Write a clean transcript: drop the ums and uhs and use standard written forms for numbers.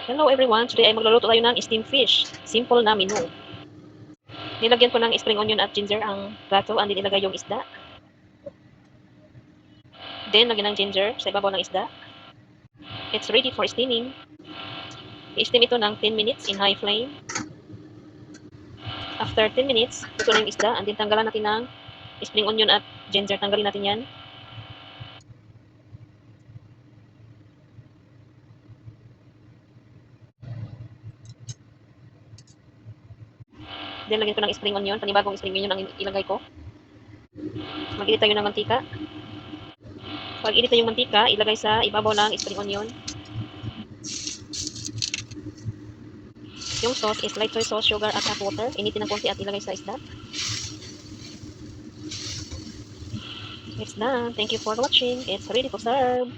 Hello everyone! Today ay magluluto tayo ng steamed fish. Simple na menu. Nilagyan ko ng spring onion at ginger ang plato, and din ilagay yung isda. Then, lagyan ng ginger sa ibabaw ng isda. It's ready for steaming. I-steam ito ng 10 minutes in high flame. After 10 minutes, ito na yung isda, and then tanggalan natin ng spring onion at ginger. Tanggalin natin yan. Then, lagyan ko ng spring onion. Panibagong spring onion ang ilagay ko. Mag-init tayo ng mantika. Pag init na yung mantika, ilagay sa ibabaw ng spring onion. Yung sauce is light soy sauce, sugar at hot water. Initin ng konti at ilagay sa isda. It's done. Thank you for watching. It's ready to serve.